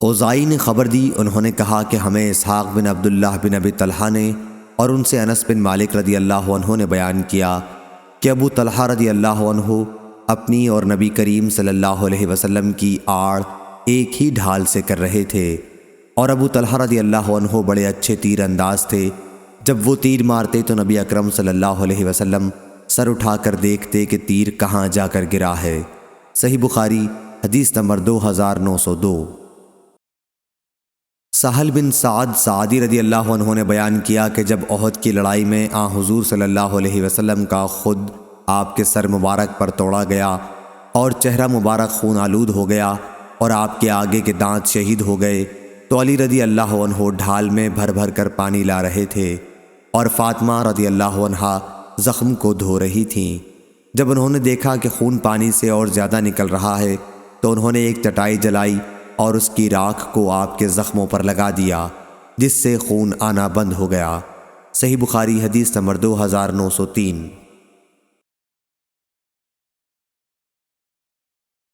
اوزائی نے خبر دی، انہوں نے کہا کہ ہمیں اسحاق بن عبداللہ بن ابی طلحہ نے اور ان سے انس بن مالک رضی اللہ عنہ نے بیان کیا کہ ابو طلحہ رضی اللہ عنہ اپنی اور نبی کریم صلی اللہ علیہ وسلم کی آڑ ایک ہی ڈھال سے کر رہے تھے، اور ابو طلحہ رضی اللہ عنہ بڑے اچھے تیر انداز تھے۔ جب وہ تیر مارتے تو نبی اکرم صلی اللہ علیہ وسلم سر اٹھا کر دیکھتے کہ تیر کہاں جا کر گرا ہے۔ صحیح بخاری حدیث نمبر 2902۔ سہل بن سعد سعدی رضی اللہ عنہ نے بیان کیا کہ جب احد کی لڑائی میں حضور صلی اللہ علیہ وسلم کا خود آپ کے سر مبارک پر توڑا گیا اور چہرہ مبارک خون آلود ہو گیا اور آپ کے آگے کے دانت شہید ہو گئے، تو علی رضی اللہ عنہ ڈھال میں بھر بھر کر پانی لا رہے تھے اور فاطمہ رضی اللہ عنہا زخم کو دھو رہی تھیں۔ جب انہوں نے دیکھا کہ خون پانی سے اور زیادہ نکل رہا ہے تو انہوں نے ایک چٹائی جلائی اور اس کی راکھ کو آپ کے زخموں پر لگا دیا، جس سے خون آنا بند ہو گیا۔ صحیح بخاری حدیث نمبر 2903۔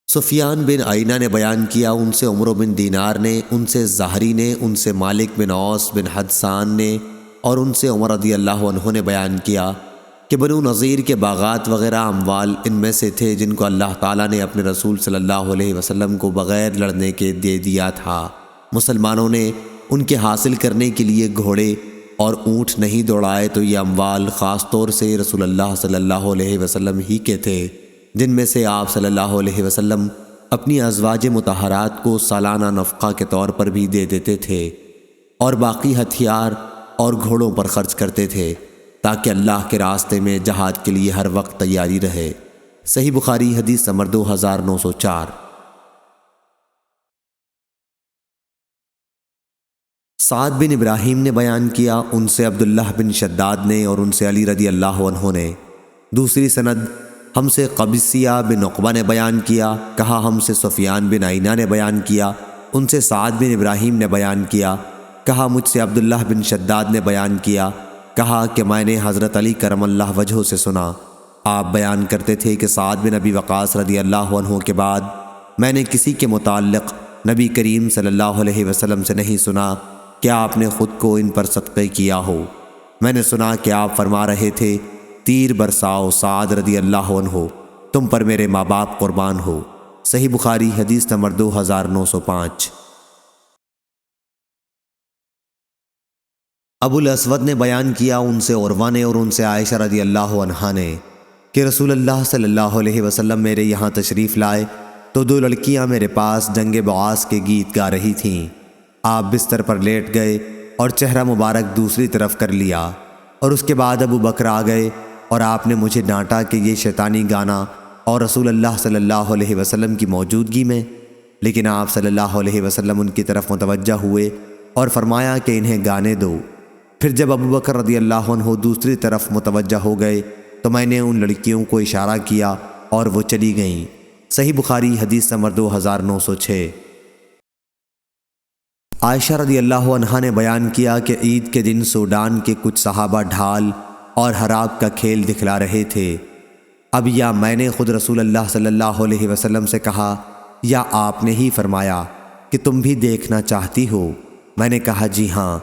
سفیان بن عینہ نے بیان کیا، ان سے عمرو بن دینار نے، ان سے زہری نے، ان سے مالک بن اوس بن حدثان نے اور ان سے عمر رضی اللہ عنہ نے بیان کیا کہ بنو نذیر کے باغات وغیرہ اموال ان میں سے تھے جن کو اللہ تعالیٰ نے اپنے رسول صلی اللہ علیہ وسلم کو بغیر لڑنے کے دے دیا تھا۔ مسلمانوں نے ان کے حاصل کرنے کے لیے گھوڑے اور اونٹ نہیں دوڑائے، تو یہ اموال خاص طور سے رسول اللہ صلی اللہ علیہ وسلم ہی کے تھے، جن میں سے آپ صلی اللہ علیہ وسلم اپنی ازواج مطہرات کو سالانہ نفقہ کے طور پر بھی دے دیتے تھے، اور باقی ہتھیار اور گھوڑوں پر خرچ کرتے تھے تاکہ اللہ کے راستے میں جہاد کے لیے ہر وقت تیاری رہے۔ صحیح بخاری حدیث نمبر 2904۔ سعد بن ابراہیم نے بیان کیا، ان سے عبداللہ بن شداد نے اور ان سے علی رضی اللہ عنہ نے۔ دوسری سند ہم سے قبیصیہ بن عقبہ نے بیان کیا، کہا ہم سے سفیان بن عینہ نے بیان کیا، ان سے سعد بن ابراہیم نے بیان کیا، کہا مجھ سے عبداللہ بن شداد نے بیان کیا، کہا کہ میں نے حضرت علی کرم اللہ وجہہ سے سنا، آپ بیان کرتے تھے کہ سعد بن ابی وقاص رضی اللہ عنہ کے بعد میں نے کسی کے متعلق نبی کریم صلی اللہ علیہ وسلم سے نہیں سنا کہ آپ نے خود کو ان پر صدقے کیا ہو۔ میں نے سنا کہ آپ فرما رہے تھے، تیر برساؤ سعد رضی اللہ عنہ، تم پر میرے ماں باپ قربان ہو۔ صحیح بخاری حدیث نمبر 2905۔ ابو الاسود نے بیان کیا، ان سے عروہ نے اور ان سے عائشہ رضی اللہ عنہا نے کہ رسول اللہ صلی اللہ علیہ وسلم میرے یہاں تشریف لائے تو دو لڑکیاں میرے پاس جنگ بعاث کے گیت گا رہی تھیں۔ آپ بستر پر لیٹ گئے اور چہرہ مبارک دوسری طرف کر لیا، اور اس کے بعد ابو بکر آ گئے اور آپ نے مجھے ڈانٹا کہ یہ شیطانی گانا اور رسول اللہ صلی اللہ علیہ وسلم کی موجودگی میں، لیکن آپ صلی اللہ علیہ وسلم ان کی طرف متوجہ ہوئے اور فرمایا کہ انہیں گانے دو۔ پھر جب ابو بکر رضی اللہ عنہ دوسری طرف متوجہ ہو گئے تو میں نے ان لڑکیوں کو اشارہ کیا اور وہ چلی گئیں۔ صحیح بخاری حدیث نمبر 2906۔ عائشہ رضی اللہ عنہا نے بیان کیا کہ عید کے دن سوڈان کے کچھ صحابہ ڈھال اور حراب کا کھیل دکھلا رہے تھے۔ اب یا میں نے خود رسول اللہ صلی اللہ علیہ وسلم سے کہا یا آپ نے ہی فرمایا کہ تم بھی دیکھنا چاہتی ہو؟ میں نے کہا جی ہاں۔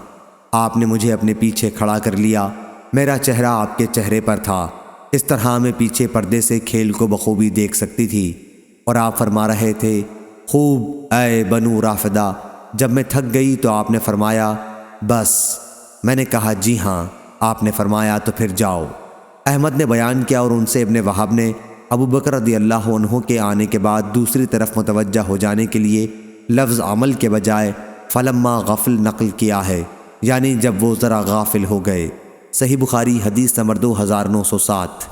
آپ نے مجھے اپنے پیچھے کھڑا کر لیا، میرا چہرہ آپ کے چہرے پر تھا، اس طرح میں پیچھے پردے سے کھیل کو بخوبی دیکھ سکتی تھی، اور آپ فرما رہے تھے، خوب اے بنو رافدہ۔ جب میں تھک گئی تو آپ نے فرمایا بس۔ میں نے کہا جی ہاں۔ آپ نے فرمایا تو پھر جاؤ۔ احمد نے بیان کیا اور ان سے ابن وہب نے ابو بکر رضی اللہ عنہ کے آنے کے بعد دوسری طرف متوجہ ہو جانے کے لیے لفظ عمل کے بجائے فلما غفل نقل کیا ہے، یعنی جب وہ ذرا غافل ہو گئے۔ صحیح بخاری حدیث نمبر 2907۔